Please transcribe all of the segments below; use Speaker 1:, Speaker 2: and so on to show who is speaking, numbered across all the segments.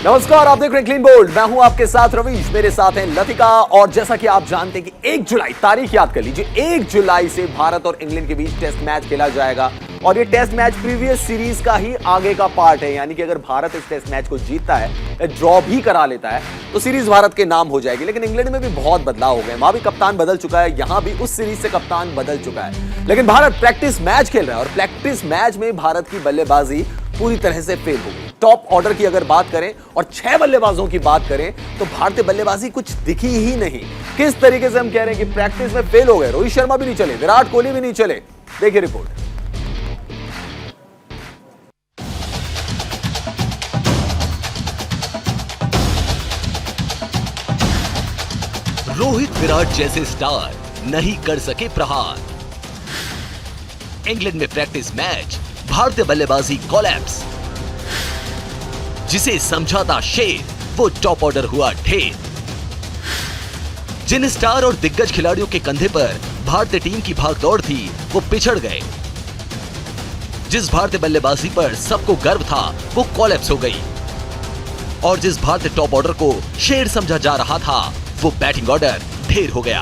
Speaker 1: नमस्कार, आप देख रहे हैं क्लीन बोल्ड। मैं हूं आपके साथ रवीश, मेरे साथ हैं लतिका। और जैसा कि आप जानते हैं कि 1 जुलाई, तारीख याद कर लीजिए, 1 जुलाई से भारत और इंग्लैंड के बीच टेस्ट मैच खेला जाएगा। और ये टेस्ट मैच प्रीवियस सीरीज का ही आगे का पार्ट है, यानी कि अगर भारत इस टेस्ट मैच को जीतता है, ड्रॉ भी करा लेता है, तो सीरीज भारत के नाम हो जाएगी। लेकिन इंग्लैंड में भी बहुत बदलाव हो गए, वहां भी कप्तान बदल चुका है, यहां भी उस सीरीज से कप्तान बदल चुका है। लेकिन भारत प्रैक्टिस मैच खेल रहा है और प्रैक्टिस मैच में भारत की बल्लेबाजी पूरी तरह से फेल हो गई। टॉप ऑर्डर की अगर बात करें और 6 बल्लेबाजों की बात करें तो भारतीय बल्लेबाजी कुछ दिखी ही नहीं। किस तरीके से हम कह रहे हैं कि प्रैक्टिस में फेल हो गए। रोहित शर्मा भी नहीं चले, विराट कोहली भी नहीं चले। देखिए रिपोर्ट।
Speaker 2: रोहित विराट जैसे स्टार नहीं कर सके प्रहार। इंग्लैंड में प्रैक्टिस मैच, भारतीय बल्लेबाजी कोलैप्स। जिसे समझा था शेर, वो टॉप ऑर्डर हुआ ढेर। जिन स्टार और दिग्गज खिलाड़ियों के कंधे पर भारतीय टीम की भागदौड़ थी, वो पिछड़ गए। जिस भारतीय बल्लेबाजी पर सबको गर्व था, वो कोलैप्स हो गई। और जिस भारतीय टॉप ऑर्डर को शेर समझा जा रहा था, वो बैटिंग ऑर्डर ढेर हो गया।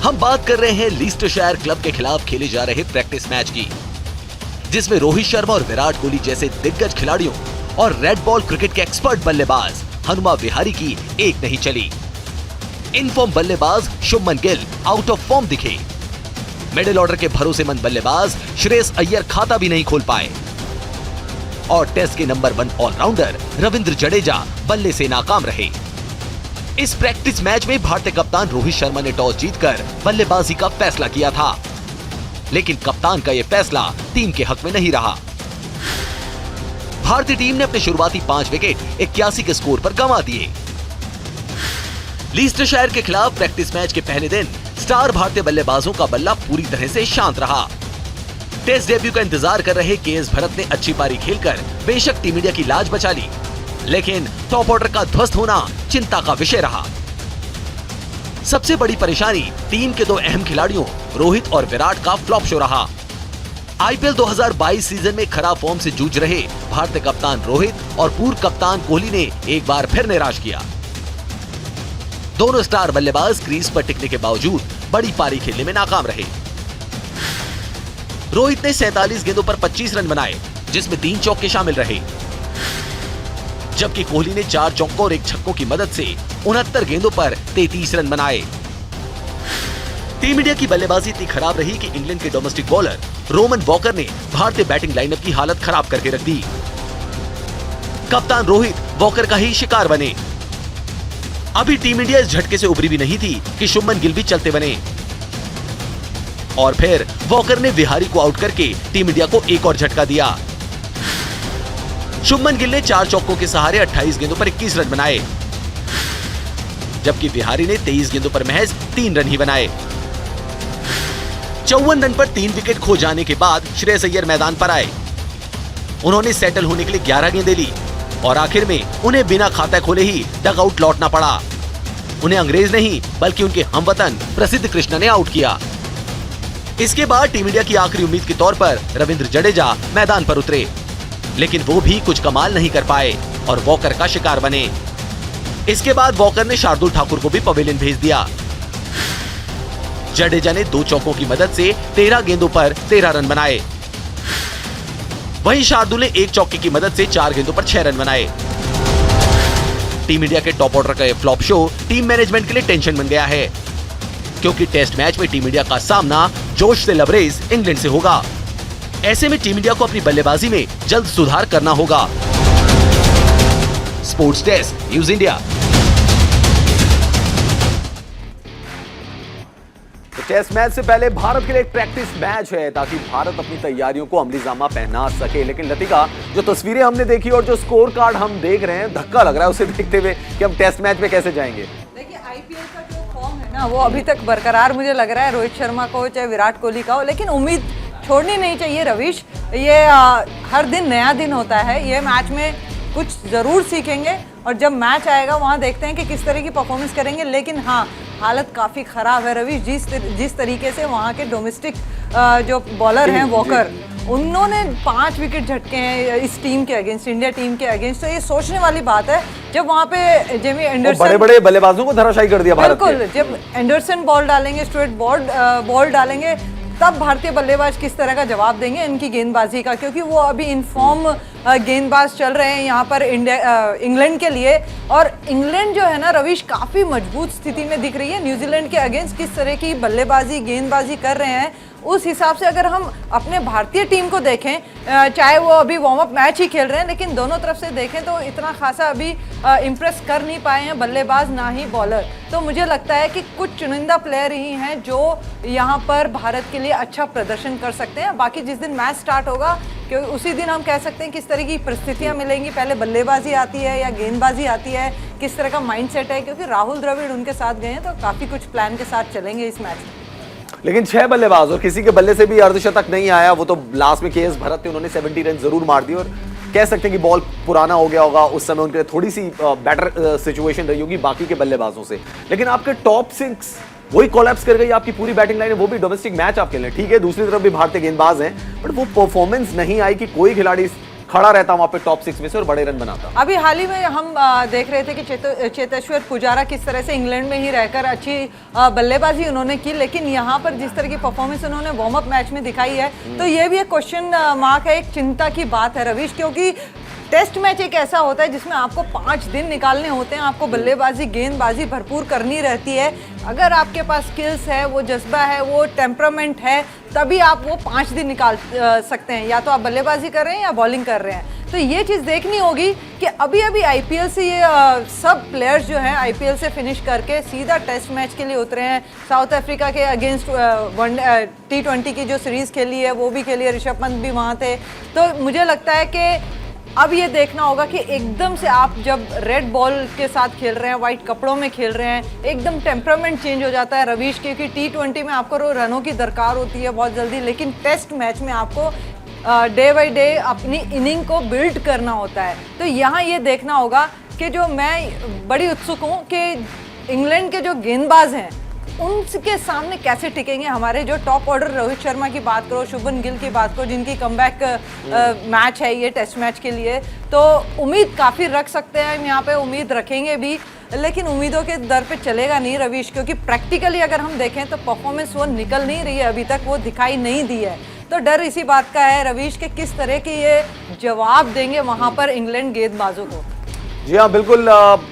Speaker 2: हम बात कर रहे हैं लीस्टरशायर क्लब के खिलाफ खेले जा रहे प्रैक्टिस मैच की, जिसमें रोहित शर्मा और विराट कोहली जैसे दिग्गज खिलाड़ियों और रेड बॉल क्रिकेट के एक्सपर्ट बल्लेबाज हनुमा विहारी की एक नहीं चली। इन फॉर्म बल्लेबाज Shubman Gill out of form दिखे। मिडिल ऑर्डर के भरोसेमंद बल्लेबाज श्रेयस अय्यर खाता भी नहीं खोल पाए। और टेस्ट के नंबर 1 ऑलराउंडर रविंद्र जडेजा बल्ले से नाकाम रहे। इस प्रैक्टिस मैच में भारतीय कप्तान रोहित शर्मा ने टॉस जीतकर बल्लेबाजी का फैसला किया था, लेकिन कप्तान का यह फैसला टीम के हक में नहीं रहा। भारतीय टीम ने अपने शुरुआती 5 विकेट 81 के स्कोर पर गंवा दिए। लीस्टरशायर के खिलाफ प्रैक्टिस मैच के पहले दिन स्टार भारतीय बल्लेबाजों का बल्ला पूरी तरह से शांत रहा। टेस्ट डेब्यू का इंतजार कर रहे केएस भरत ने अच्छी पारी खेलकर बेशक टीम इंडिया की लाज बचा ली, लेकिन टॉप ऑर्डर का ध्वस्त होना चिंता का विषय रहा। सबसे बड़ी परेशानी टीम के 2 अहम खिलाड़ियों रोहित और विराट का फ्लॉप शो रहा। आईपीएल 2022 सीजन में खराब फॉर्म से जूझ रहे भारतीय कप्तान रोहित और पूर्व कप्तान कोहली ने एक बार फिर निराश किया। दोनों स्टार बल्लेबाज क्रीज पर टिकने के बावजूद बड़ी पारी खेलने में नाकाम रहे। रोहित ने 47 गेंदों पर 25 रन बनाए, जिसमें 3 चौके शामिल रहे, जबकि कोहली ने 4 चौकों और 1 छक्कों की मदद से 69 गेंदों पर 33 रन बनाए। टीम इंडिया की बल्लेबाजी इतनी खराब रही कि इंग्लैंड के डोमेस्टिक बॉलर रोमन वॉकर ने भारतीय बैटिंग लाइनअप की हालत खराब करके रख दी। कप्तान रोहित वॉकर का ही शिकार बने। अभी टीम इंडिया इस झटके से उभरी भी नहीं थी कि शुभमन गिल भी चलते बने। और फिर वॉकर ने विहारी को आउट करके टीम इंडिया को एक और झटका दिया। शुभमन गिल ने 4 चौकों के सहारे 28 गेंदों पर 21 रन बनाए, जबकि विहारी ने 23 गेंदों पर महज 3 रन ही बनाए। 54 रन पर 3 विकेट खो जाने के बाद श्रेयस अय्यर मैदान पर आए। उन्होंने सेटल होने के लिए 11 गेंदें ली और आखिर में उन्हें बिना खाता खोले ही डग आउट लौटना पड़ा। उन्हें अंग्रेज नहीं बल्कि उनके हमवतन प्रसिद्ध कृष्णा ने आउट किया। इसके बाद टीम इंडिया की आखिरी उम्मीद के तौर पर रविंद्र जडेजा मैदान पर उतरे, लेकिन वो भी कुछ कमाल नहीं कर पाए और वॉकर का शिकार बने। इसके बाद वॉकर ने शार्दुल ठाकुर को भी पवेलियन भेज दिया। जडेजा ने 2 चौकों की मदद से 13 गेंदों पर 13 रन बनाए। वहीं शार्दुल ने 1 चौके की मदद से 4 गेंदों पर 6 रन बनाए। टीम इंडिया के टॉप ऑर्डर का यह फ्लॉप शो टीम मैनेजमेंट के लिए टेंशन बन गया है, क्योंकि टेस्ट मैच में टीम इंडिया का सामना जोश से लबरेज इंग्लैंड से होगा। ऐसे में टीम इंडिया को अपनी बल्लेबाजी में जल्द सुधार करना होगा। Sports desk, news India.
Speaker 1: तो टेस्ट मैच से पहले भारत के लिए एक प्रैक्टिस मैच है, ताकि भारत अपनी तैयारियों को अमली जामा पहना सके। लेकिन लतिका, जो तस्वीरें हमने देखी और जो स्कोर कार्ड हम देख रहे हैं, धक्का लग रहा है उसे देखते हुए कि हम टेस्ट मैच में कैसे जाएंगे।
Speaker 3: देखिए, आईपीएल का जो फॉर्म है ना, वो अभी तक बरकरार मुझे लग रहा है, रोहित शर्मा का हो चाहे विराट कोहली का हो, लेकिन उम्मीद छोड़नी नहीं चाहिए रवीश। ये हर दिन नया दिन होता है। ये मैच में कुछ ज़रूर सीखेंगे और जब मैच आएगा वहाँ देखते हैं कि किस तरह की परफॉर्मेंस करेंगे। लेकिन हाँ, हालत काफ़ी ख़राब है रवीश। जिस तरीके से वहाँ के डोमेस्टिक जो बॉलर हैं वॉकर, उन्होंने 5 विकेट झटके हैं इस टीम के अगेंस्ट, इंडिया टीम के अगेंस्ट। तो ये सोचने वाली बात है जब वहाँ पे जेमी एंडरसन
Speaker 1: बड़े बड़े बल्लेबाजों को धराशायी कर दिया भारत ने।
Speaker 3: बिल्कुल, जब एंडरसन बॉल डालेंगे, स्टुअर्ट बॉल डालेंगे, तब भारतीय बल्लेबाज किस तरह का जवाब देंगे इनकी गेंदबाजी का, क्योंकि वो अभी इनफॉर्म गेंदबाज चल रहे हैं यहाँ पर इंग्लैंड के लिए। और इंग्लैंड जो है ना रवीश, काफ़ी मजबूत स्थिति में दिख रही है। न्यूजीलैंड के अगेंस्ट किस तरह की बल्लेबाजी गेंदबाजी कर रहे हैं, उस हिसाब से अगर हम अपने भारतीय टीम को देखें, चाहे वो अभी वार्म अप मैच ही खेल रहे हैं, लेकिन दोनों तरफ से देखें तो इतना खासा अभी इम्प्रेस कर नहीं पाए हैं बल्लेबाज ना ही बॉलर। तो मुझे लगता है कि कुछ चुनिंदा प्लेयर ही हैं जो यहाँ पर भारत के लिए अच्छा प्रदर्शन कर सकते हैं। बाकी जिस दिन मैच स्टार्ट होगा, क्योंकि उसी दिन हम कह सकते हैं किस तरह की परिस्थितियाँ मिलेंगी, पहले बल्लेबाजी आती है या गेंदबाजी आती है, किस तरह का माइंडसेट है, क्योंकि राहुल द्रविड़ उनके साथ गए हैं तो काफ़ी कुछ प्लान के साथ चलेंगे इस मैच में।
Speaker 1: लेकिन 6 बल्लेबाज और किसी के बल्ले से भी अर्धशतक नहीं आया। वो तो लास्ट में केएस भरत थे, उन्होंने 70 रन जरूर मार दिए और कह सकते हैं कि बॉल पुराना हो गया होगा, उस समय उनके लिए थोड़ी सी बेटर सिचुएशन रही होगी बाकी के बल्लेबाजों से। लेकिन आपके टॉप 6 वही कोलैप्स कर गई, आपकी पूरी बैटिंग लाइन है, वो भी डोमेस्टिक मैच आप खेल रहे हैं, ठीक है, दूसरी तरफ भी भारतीय गेंदबाज हैं, बट वो परफॉर्मेंस नहीं आई कि कोई खिलाड़ी खड़ा रहता वहां पे टॉप 6 में से और बड़े रन बनाता।
Speaker 3: अभी हाल ही में हम देख रहे थे कि चेतेश्वर पुजारा किस तरह से इंग्लैंड में ही रहकर अच्छी बल्लेबाजी उन्होंने की, लेकिन यहाँ पर जिस तरह की परफॉर्मेंस उन्होंने वार्म अप मैच में दिखाई है, तो ये भी एक क्वेश्चन मार्क है, एक चिंता की बात है रवीश, क्योंकि टेस्ट मैच एक ऐसा होता है जिसमें आपको 5 दिन निकालने होते हैं, आपको बल्लेबाजी गेंदबाजी भरपूर करनी रहती है। अगर आपके पास स्किल्स है, वो जज्बा है, वो टेम्परामेंट है, तभी आप वो 5 दिन निकाल सकते हैं, या तो आप बल्लेबाजी कर रहे हैं या बॉलिंग कर रहे हैं। तो ये चीज़ देखनी होगी कि अभी अभी आईपीएल से ये सब प्लेयर्स जो हैं आईपीएल से फिनिश करके सीधा टेस्ट मैच के लिए उतरे हैं। साउथ अफ्रीका के अगेंस्ट T20 की जो सीरीज़ खेली है वो भी खेली है, ऋषभ पंत भी वहाँ थे। तो मुझे लगता है कि अब ये देखना होगा कि एकदम से आप जब रेड बॉल के साथ खेल रहे हैं, वाइट कपड़ों में खेल रहे हैं, एकदम टेम्परामेंट चेंज हो जाता है रवीश, क्योंकि T20 में आपको रनों की दरकार होती है बहुत जल्दी, लेकिन टेस्ट मैच में आपको डे बाय डे अपनी इनिंग को बिल्ड करना होता है। तो यहाँ ये देखना होगा कि जो मैं बड़ी उत्सुक हूँ कि इंग्लैंड के जो गेंदबाज हैं उनके सामने कैसे टिकेंगे हमारे जो टॉप ऑर्डर। रोहित शर्मा की बात करो, शुभमन गिल की बात करो, जिनकी कमबैक मैच है ये टेस्ट मैच के लिए, तो उम्मीद काफ़ी रख सकते हैं हम यहाँ पे, उम्मीद रखेंगे भी, लेकिन उम्मीदों के दर पे चलेगा नहीं रवीश, क्योंकि प्रैक्टिकली अगर हम देखें तो परफॉर्मेंस वो निकल नहीं रही है, अभी तक वो दिखाई नहीं दी है। तो डर इसी बात का है रवीश कि किस तरह के ये जवाब देंगे वहाँ पर इंग्लैंड गेंदबाजों को।
Speaker 1: जी हाँ, बिल्कुल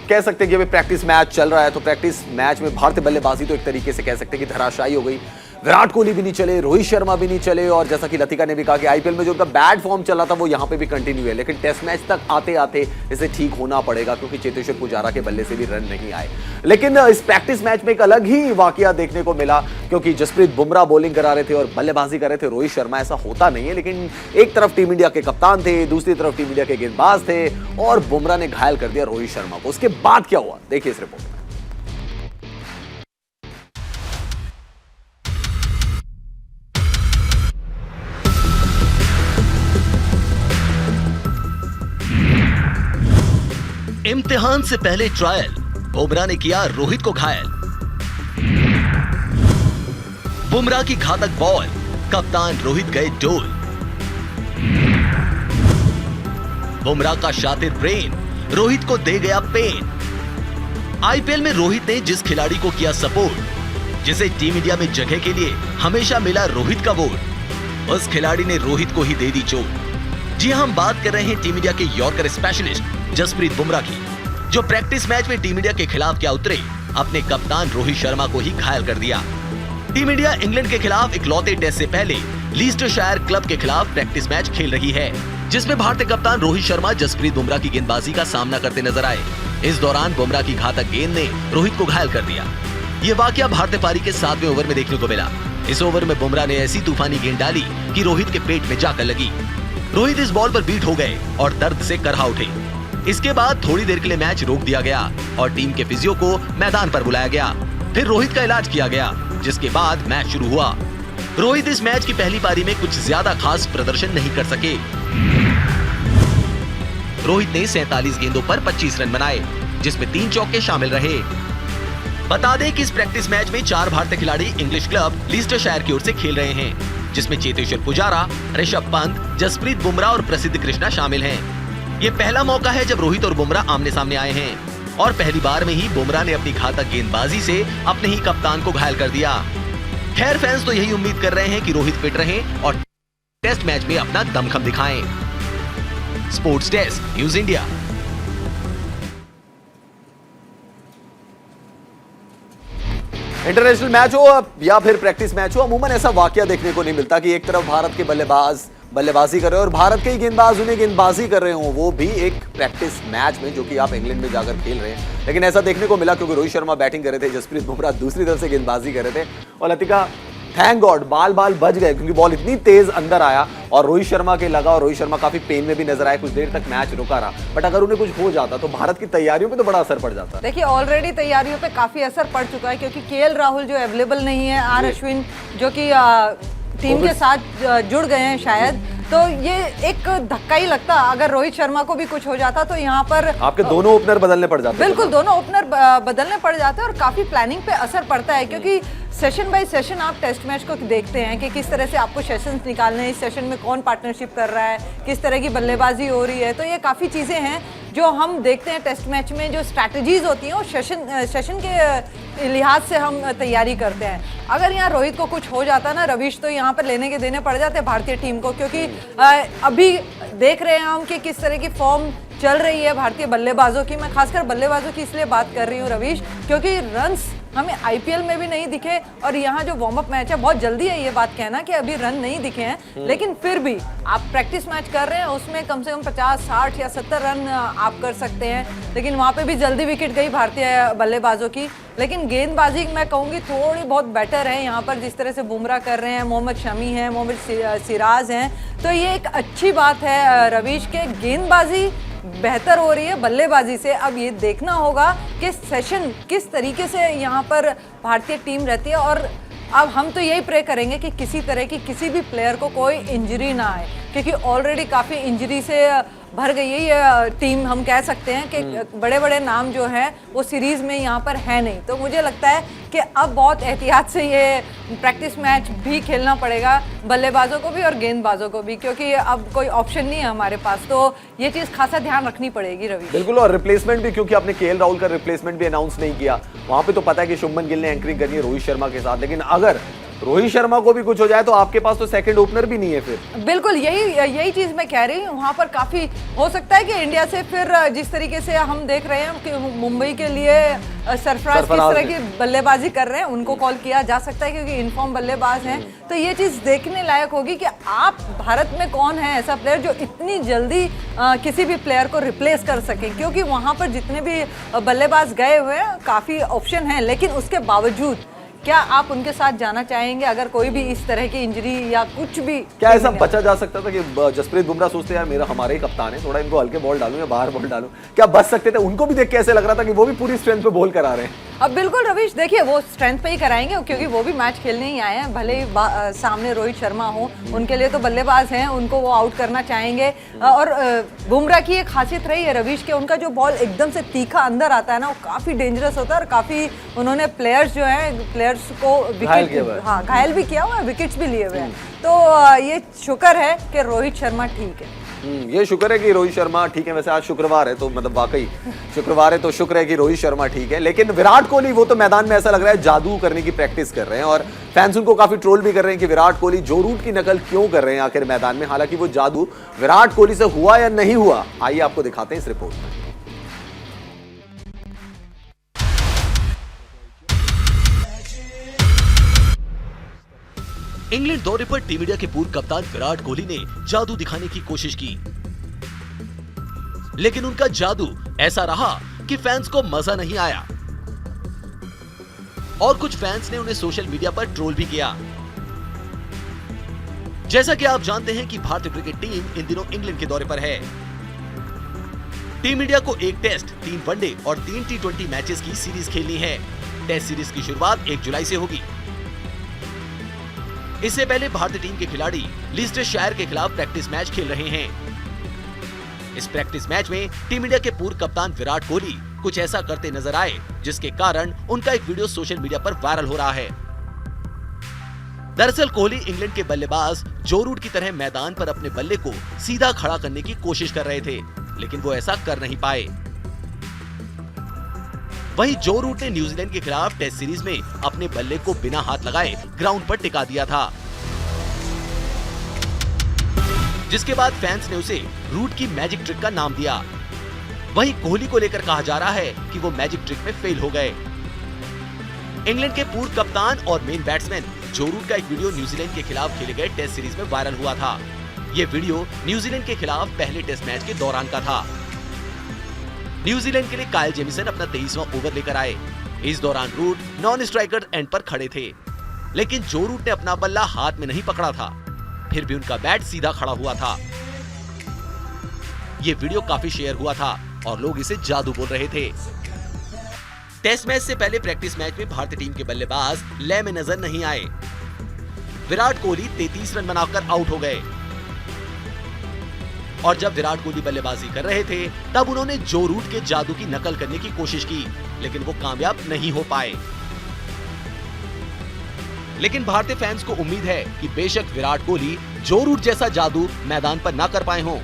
Speaker 1: कह सकते हैं कि अभी प्रैक्टिस मैच चल रहा है, तो प्रैक्टिस मैच में भारतीय बल्लेबाजी तो एक तरीके से कह सकते हैं कि धराशायी हो गई। विराट कोहली भी नहीं चले, रोहित शर्मा भी नहीं चले, और जैसा कि लतिका ने भी कहा कि आईपीएल में जो उनका बैड फॉर्म चला था वो यहाँ पे भी कंटिन्यू है, लेकिन टेस्ट मैच तक आते आते इसे ठीक होना पड़ेगा, क्योंकि चेतेश्वर पुजारा के बल्ले से भी रन नहीं आए। लेकिन इस प्रैक्टिस मैच में एक अलग ही वाकया देखने को मिला, क्योंकि जसप्रीत बुमराह बॉलिंग करा रहे थे और बल्लेबाजी कर रहे थे रोहित शर्मा। ऐसा होता नहीं है, लेकिन एक तरफ टीम इंडिया के कप्तान थे, दूसरी तरफ टीम इंडिया के गेंदबाज थे, और बुमराह ने घायल कर दिया रोहित शर्मा को। उसके बाद क्या हुआ, देखिए इस रिपोर्ट में।
Speaker 2: इम्तिहान से पहले ट्रायल, बुमराह ने किया रोहित को घायल। बुमराह की घातक बॉल, कप्तान रोहित गए डोल। बुमराह का शातिर ब्रेन रोहित को दे गया पेन। आईपीएल में रोहित ने जिस खिलाड़ी को किया सपोर्ट, जिसे टीम इंडिया में जगह के लिए हमेशा मिला रोहित का वोट, उस खिलाड़ी ने रोहित को ही दे दी चोट। जी हां, हम बात कर रहे हैं टीम इंडिया के यॉर्कर स्पेशलिस्ट जसप्रीत बुमराह की, जो प्रैक्टिस मैच में टीम इंडिया के खिलाफ क्या उतरे, अपने कप्तान रोहित शर्मा को ही घायल कर दिया। टीम इंडिया इंग्लैंड के खिलाफ इकलौते टेस्ट से पहले लीस्टरशायर क्लब के खिलाफ प्रैक्टिस मैच खेल रही है, जिसमें भारतीय कप्तान रोहित शर्मा जसप्रीत बुमराह की गेंदबाजी का सामना करते नजर आए। इस दौरान बुमराह की घातक गेंद ने रोहित को घायल कर दिया। ये वाकया भारतीय पारी के 7वें ओवर में देखने को मिला। इस ओवर में बुमराह ने ऐसी तूफानी गेंद डाली कि रोहित के पेट में जाकर लगी। रोहित इस बॉल पर बीट हो गए और दर्द से करहा उठे। इसके बाद थोड़ी देर के लिए मैच रोक दिया गया और टीम के फिजियो को मैदान पर बुलाया गया। फिर रोहित का इलाज किया गया, जिसके बाद मैच शुरू हुआ। रोहित इस मैच की पहली पारी में कुछ ज्यादा खास प्रदर्शन नहीं कर सके। रोहित ने 47 गेंदों पर 25 रन बनाए, जिसमें 3 चौके शामिल रहे। बता दें कि इस प्रैक्टिस मैच में 4 भारतीय खिलाड़ी इंग्लिश क्लब लीस्टरशायर की ओर से खेल रहे हैं, जिसमें चेतेश्वर पुजारा, ऋषभ पंत, जसप्रीत बुमराह और प्रसिद्ध कृष्णा शामिल हैं। ये पहला मौका है जब रोहित और बुमराह आमने सामने आए हैं और पहली बार में ही बुमराह ने अपनी घातक गेंदबाजी से अपने ही कप्तान को घायल कर दिया। खैर, फैंस तो यही उम्मीद कर रहे हैं कि रोहित फिट रहें और टेस्ट मैच में अपना दमखम दिखाएं। Sports desk, news India.
Speaker 1: International match हो या फिर प्रैक्टिस मैच हो, अमूमन ऐसा वाकया देखने को नहीं मिलता कि एक तरफ भारत के बल्लेबाज बल्लेबाजी कर रहे हो और भारत के ही गेंदबाज उन्हें गेंदबाजी कर रहे हो, वो भी एक प्रैक्टिस मैच में, जो कि आप इंग्लैंड में जाकर खेल रहे हैं। लेकिन ऐसा देखने को मिला क्योंकि रोहित शर्मा बैटिंग कर रहे थे, जसप्रीत बुमराह दूसरी तरफ से गेंदबाजी कर रहे थे और लतिका थैंक गॉड बाल बच गए क्योंकि बॉल इतनी तेज अंदर आया और रोहित शर्मा के लगा और रोहित शर्मा काफी पेन में भी नजर आए। कुछ देर तक मैच रुका रहा, बट अगर उन्हें कुछ हो जाता तो भारत की तैयारियों पे तो बड़ा असर पड़ जाता।
Speaker 3: देखिए, ऑलरेडी तैयारियों पे काफी असर पड़ चुका है क्योंकि केएल राहुल जो अवेलेबल नहीं है, आर अश्विन जो कि टीम के साथ जुड़ गए हैं शायद, तो ये एक धक्का ही लगता। अगर रोहित शर्मा को भी कुछ हो जाता तो यहाँ पर
Speaker 1: आपके दोनों ओपनर बदलने पड़ जाते।
Speaker 3: बिल्कुल, दोनों ओपनर बदलने पड़ जाते हैं और काफी प्लानिंग पे असर पड़ता है क्योंकि सेशन बाय सेशन आप टेस्ट मैच को देखते हैं कि किस तरह से आपको सेशंस निकालने हैं, इस सेशन में कौन पार्टनरशिप कर रहा है, किस तरह की बल्लेबाजी हो रही है। तो ये काफ़ी चीज़ें हैं जो हम देखते हैं टेस्ट मैच में, जो स्ट्रैटेजीज होती हैं वो सेशन के लिहाज से हम तैयारी करते हैं। अगर यहाँ रोहित को कुछ हो जाता ना रवीश, तो यहाँ पर लेने के देने पड़ जाते भारतीय टीम को, क्योंकि अभी देख रहे हैं हम कि किस तरह की फॉर्म चल रही है भारतीय बल्लेबाजों की। मैं खासकर बल्लेबाजों की इसलिए बात कर रही हूँ रवीश, क्योंकि रन्स हमें आईपीएल में भी नहीं दिखे और यहाँ जो वार्म अप मैच है, बहुत जल्दी है ये बात कहना कि अभी रन नहीं दिखे हैं, लेकिन फिर भी आप प्रैक्टिस मैच कर रहे हैं, उसमें कम से कम 50, 60 या 70 रन आप कर सकते हैं। लेकिन वहाँ पे भी जल्दी विकेट गई भारतीय बल्लेबाजों की। लेकिन गेंदबाजी मैं कहूँगी थोड़ी बहुत बेटर है यहाँ पर, जिस तरह से बुमराह कर रहे हैं, मोहम्मद शमी हैं, मोहम्मद सिराज हैं, तो ये एक अच्छी बात है रवीश के गेंदबाजी बेहतर हो रही है बल्लेबाजी से। अब ये देखना होगा कि सेशन किस तरीके से यहाँ पर भारतीय टीम रहती है और अब हम तो यही प्रे करेंगे कि किसी तरह की किसी भी प्लेयर को कोई इंजरी ना आए, क्योंकि ऑलरेडी काफ़ी इंजरी से भर गई है ये टीम। हम कह सकते हैं कि बड़े बड़े नाम जो हैं वो सीरीज़ में यहाँ पर है नहीं, तो मुझे लगता है कि अब बहुत एहतियात से ये प्रैक्टिस मैच भी खेलना पड़ेगा बल्लेबाजों को भी और गेंदबाजों को भी, क्योंकि अब कोई ऑप्शन नहीं है हमारे पास। तो ये चीज़ खासा ध्यान रखनी पड़ेगी रवि।
Speaker 1: बिल्कुल, और रिप्लेसमेंट भी, क्योंकि आपने केएल राहुल का रिप्लेसमेंट भी अनाउंस नहीं किया। वहां पे तो पता है कि शुभमन गिल ने एंकरिंग करनी है रोहित शर्मा के साथ, लेकिन अगर रोहित शर्मा को भी कुछ हो जाए तो आपके पास तो सेकंड ओपनर भी नहीं है फिर।
Speaker 3: बिल्कुल, यही चीज मैं कह रही हूँ। वहाँ पर काफी हो सकता है कि इंडिया से फिर जिस तरीके से हम देख रहे हैं कि मुंबई के लिए सरफराज किस तरह की बल्लेबाजी कर रहे हैं, उनको कॉल किया जा सकता है क्योंकि इनफॉर्म बल्लेबाज हैं। तो ये चीज देखने लायक होगी कि आप भारत में कौन है ऐसा प्लेयर जो इतनी जल्दी किसी भी प्लेयर को रिप्लेस कर सके, क्योंकि वहाँ पर जितने भी बल्लेबाज गए हुए हैं काफी ऑप्शन हैं, लेकिन उसके बावजूद क्या आप उनके साथ जाना चाहेंगे अगर कोई भी इस तरह की इंजरी या कुछ भी?
Speaker 1: क्या ऐसा बचा जा सकता था कि जसप्रीत बुमराह सोचते यार मेरा हमारे ही कप्तान है, थोड़ा इनको हल्के बॉल डालूं या बाहर बॉल डालूं, क्या बच सकते थे? उनको भी देख के ऐसे लग रहा था कि वो भी पूरी स्ट्रेंथ पे बॉल करा रहे हैं।
Speaker 3: अब बिल्कुल रवीश, देखिए वो स्ट्रेंथ पे ही कराएंगे क्योंकि वो भी मैच खेलने ही आए हैं, भले ही सामने रोहित शर्मा हो, उनके लिए तो बल्लेबाज हैं, उनको वो आउट करना चाहेंगे। और बुमराह की एक खासियत रही है रवीश के, उनका जो बॉल एकदम से तीखा अंदर आता है ना, वो काफी डेंजरस होता है और काफी उन्होंने प्लेयर्स जो हैं, प्लेयर्स को घायल भी किया हुआ है, विकेट्स भी लिए हुए हैं। तो ये शुक्र है कि रोहित शर्मा ठीक है।
Speaker 1: ये शुक्र है कि रोहित शर्मा ठीक है। वैसे आज शुक्रवार है तो मतलब वाकई शुक्रवार है तो शुक्र है कि रोहित शर्मा ठीक है। लेकिन विराट कोहली, वो तो मैदान में ऐसा लग रहा है जादू करने की प्रैक्टिस कर रहे हैं और फैंस उनको काफी ट्रोल भी कर रहे हैं कि विराट कोहली जो रूट की नकल क्यों कर रहे हैं आखिर मैदान में। हालांकि वो जादू विराट कोहली से हुआ या नहीं हुआ, आइए आपको दिखाते हैं इस रिपोर्ट में।
Speaker 2: इंग्लैंड दौरे पर टीम इंडिया के पूर्व कप्तान विराट कोहली ने जादू दिखाने की कोशिश की, लेकिन उनका जादू ऐसा रहा कि फैंस को मजा नहीं आया और कुछ फैंस ने उन्हें सोशल मीडिया पर ट्रोल भी किया। जैसा कि आप जानते हैं कि भारतीय क्रिकेट टीम इन दिनों इंग्लैंड के दौरे पर है। टीम इंडिया को एक टेस्ट, 3 वनडे और 3 T20 मैचेस की सीरीज खेलनी है। टेस्ट सीरीज की शुरुआत 1 जुलाई से होगी। इससे पहले भारतीय टीम के खिलाड़ी लीस्टरशायर के खिलाफ प्रैक्टिस मैच खेल रहे हैं। इस प्रैक्टिस मैच में टीम इंडिया के पूर्व कप्तान विराट कोहली कुछ ऐसा करते नजर आए जिसके कारण उनका एक वीडियो सोशल मीडिया पर वायरल हो रहा है। दरअसल कोहली इंग्लैंड के बल्लेबाज जो रूट की तरह मैदान पर अपने बल्ले को सीधा खड़ा करने की कोशिश कर रहे थे, लेकिन वो ऐसा कर नहीं पाए। वहीं जो रूट ने न्यूजीलैंड के खिलाफ टेस्ट सीरीज में अपने बल्ले को बिना हाथ लगाए ग्राउंड पर टिका दिया था, जिसके बाद फैंस ने उसे रूट की मैजिक ट्रिक का नाम दिया। वहीं कोहली को लेकर कहा जा रहा है कि वो मैजिक ट्रिक में फेल हो गए। इंग्लैंड के पूर्व कप्तान और मेन बैट्समैन जो रूट का एक वीडियो न्यूजीलैंड के खिलाफ खेले गए टेस्ट सीरीज में वायरल हुआ था। ये वीडियो न्यूजीलैंड के खिलाफ पहले टेस्ट मैच के दौरान का था। न्यूजीलैंड के लिए काइल जेमिसन अपना 23वां ओवर लेकर आए। इस दौरान रूट नॉन स्ट्राइकर एंड पर खड़े थे, लेकिन जो रूट ने अपना बल्ला हाथ में नहीं पकड़ा था, फिर भी उनका बैट सीधा खड़ा हुआ था। ये वीडियो काफी शेयर हुआ था और लोग इसे जादू बोल रहे थे। टेस्ट मैच से पहले प्रैक्टिस मैच में भारतीय टीम के बल्लेबाज लय में नजर नहीं आए। विराट कोहली 33 रन बनाकर आउट हो गए और जब विराट कोहली बल्लेबाजी कर रहे थे तब उन्होंने जो रूट के जादू की नकल करने की कोशिश की, लेकिन वो कामयाब नहीं हो पाए। लेकिन भारतीय फैंस को उम्मीद है कि बेशक विराट कोहली जो रूट जैसा जादू मैदान पर ना कर पाए हों,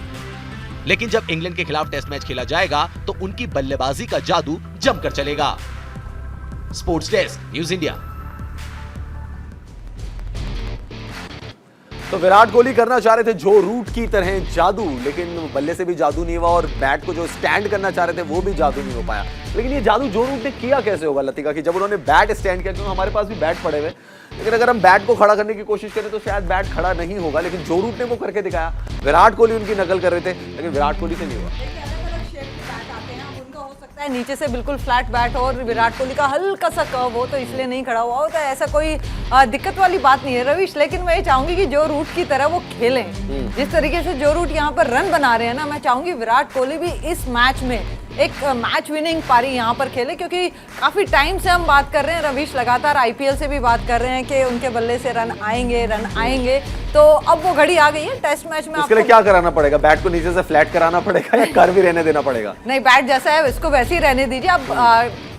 Speaker 2: लेकिन जब इंग्लैंड के खिलाफ टेस्ट मैच खेला जाएगा तो उनकी बल्लेबाजी का जादू जमकर चलेगा। Sports desk, news India.
Speaker 1: तो विराट कोहली करना चाह रहे थे जो रूट की तरह जादू, लेकिन बल्ले से भी जादू नहीं हुआ और बैट को जो स्टैंड करना चाह रहे थे वो भी जादू नहीं हो पाया। लेकिन ये जादू जो रूट ने किया कैसे होगा लतिका, कि जब उन्होंने बैट स्टैंड किया, क्योंकि हमारे पास भी बैट पड़े हुए, लेकिन अगर हम बैट को खड़ा करने की कोशिश करें तो शायद बैट खड़ा नहीं होगा, लेकिन जो रूट ने वो करके दिखाया। विराट कोहली उनकी नकल कर रहे थे, लेकिन विराट कोहली से नहीं हुआ।
Speaker 3: नीचे से बिल्कुल फ्लैट बैट और विराट कोहली का हल्का सा कर्व हो तो इसलिए नहीं खड़ा हुआ होता है, ऐसा कोई दिक्कत वाली बात नहीं है रविश। लेकिन मैं ये चाहूंगी कि जो रूट की तरह वो खेलें, जिस तरीके से जो रूट यहाँ पर रन बना रहे हैं ना, मैं चाहूंगी विराट कोहली भी इस मैच में एक मैच विनिंग पारी यहाँ पर खेले, क्योंकि काफी टाइम से हम बात कर रहे हैं रविश, लगातार आईपीएल से भी बात कर रहे हैं कि उनके बल्ले से रन आएंगे, तो अब वो घड़ी आ गई है टेस्ट मैच में।
Speaker 1: इसके लिए क्या कराना पड़ेगा? बैट को नीचे से फ्लैट कराना पड़ेगा या कर भी रहने देना पड़ेगा?
Speaker 3: नहीं, बैट जैसा है इसको वैसे ही रहने दीजिए। अब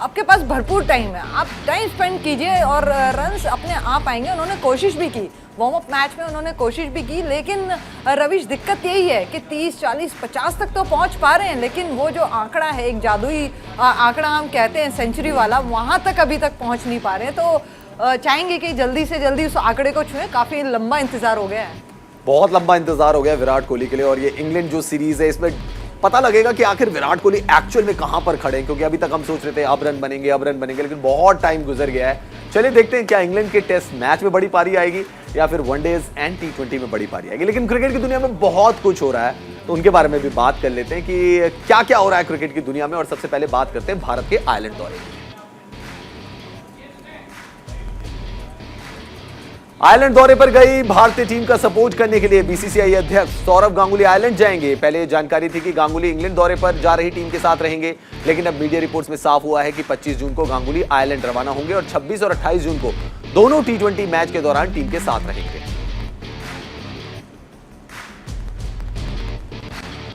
Speaker 3: आपके पास भरपूर टाइम है, आप टाइम स्पेंड कीजिए और रन्स अपने आप आएंगे। उन्होंने कोशिश भी की, वार्म अप मैच में उन्होंने कोशिश भी की, लेकिन रविश दिक्कत यही है कि 30, 40, 50 तक तो पहुंच पा रहे हैं, लेकिन वो जो आंकड़ा है, एक जादुई आंकड़ा हम कहते हैं सेंचुरी वाला, वहां तक अभी तक पहुंच नहीं पा रहे हैं। तो चाहेंगे कि जल्दी से जल्दी उस आंकड़े को छुएं। काफी लंबा इंतजार हो गया है,
Speaker 1: बहुत लंबा इंतजार हो गया विराट कोहली के लिए। और ये इंग्लैंड जो सीरीज है, इसमें पता लगेगा कि आखिर विराट कोहली एक्चुअल में कहां पर खड़े हैं, क्योंकि अभी तक हम सोच रहे थे अब रन बनेंगे, लेकिन बहुत टाइम गुजर गया है। चलिए देखते हैं क्या इंग्लैंड के टेस्ट मैच में बड़ी पारी आएगी या फिर वनडेज एंड T20 में बड़ी पारी आएगी। लेकिन क्रिकेट की दुनिया में बहुत कुछ हो रहा है, तो उनके बारे में भी बात कर लेते हैं कि क्या क्या हो रहा है क्रिकेट की दुनिया में। और सबसे पहले बात करते हैं भारत के आयरलैंड दौरे की। आयरलैंड दौरे पर गई भारतीय टीम का सपोर्ट करने के लिए बीसीसीआई अध्यक्ष सौरव गांगुली आयरलैंड जाएंगे। पहले जानकारी थी कि गांगुली इंग्लैंड दौरे पर जा रही टीम के साथ रहेंगे, लेकिन अब मीडिया रिपोर्ट्स में साफ हुआ है कि 25 जून को गांगुली आयरलैंड रवाना होंगे और 26 और 28 जून को दोनों T20 मैच के दौरान टीम के साथ रहेंगे।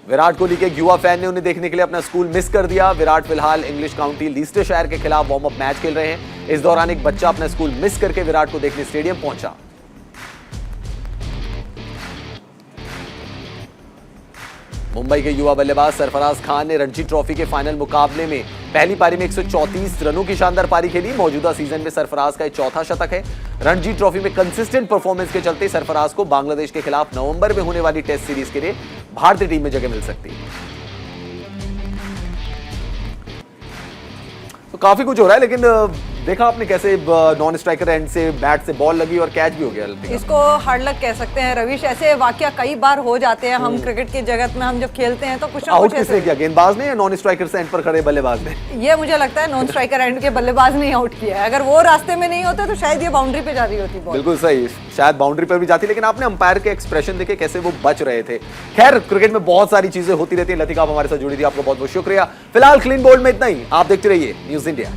Speaker 1: विराट कोहली के एक युवा फैन ने उन्हें देखने के लिए अपना स्कूल मिस कर दिया। विराट फिलहाल इंग्लिश काउंटी लीस्टरशायर के खिलाफ वार्म अप मैच खेल रहे हैं। इस दौरान एक बच्चा अपना स्कूल मिस करके विराट को देखने स्टेडियम पहुंचा। मुंबई के युवा बल्लेबाज सरफराज खान ने रणजी ट्रॉफी के फाइनल मुकाबले में पहली पारी में 134 रनों की शानदार पारी खेली। मौजूदा सीजन में सरफराज का यह चौथा शतक है। रणजी ट्रॉफी में कंसिस्टेंट परफॉर्मेंस के चलते सरफराज को बांग्लादेश के खिलाफ नवंबर में होने वाली टेस्ट सीरीज के लिए भारतीय टीम में जगह मिल सकती है। तो काफी कुछ हो रहा है, लेकिन देखा आपने कैसे नॉन स्ट्राइकर एंड से बैट से बॉल लगी और कैच भी हो गया।
Speaker 3: इसको हार्ड लक कह सकते हैं रविश। ऐसे वाकया कई बार हो जाते हैं। हम क्रिकेट की जगत में हम जब खेलते हैं तो कुछ ना कुछ
Speaker 1: ऐसे किया गेंदबाज ने या नॉन स्ट्राइकर से एंड पर खड़े बल्लेबाज ने?
Speaker 3: ये मुझे लगता है नॉन स्ट्राइकर एंड के बल्लेबाज ने आउट किया है। अगर वो रास्ते में नहीं होता तो शायद ये बाउंड्री पे जा रही होती बॉल।
Speaker 1: बिल्कुल सही, शायद बाउंड्री पर भी जाती, लेकिन आपने अंपायर के एक्सप्रेशन देखे कैसे वो बच रहे थे। खैर, क्रिकेट में बहुत सारी चीजें होती रहती है। लतिका आप हमारे साथ जुड़ी थी, आपका बहुत बहुत शुक्रिया। फिलहाल क्लीन बोल्ड में इतना ही। आप देखते रहिए न्यूज इंडिया।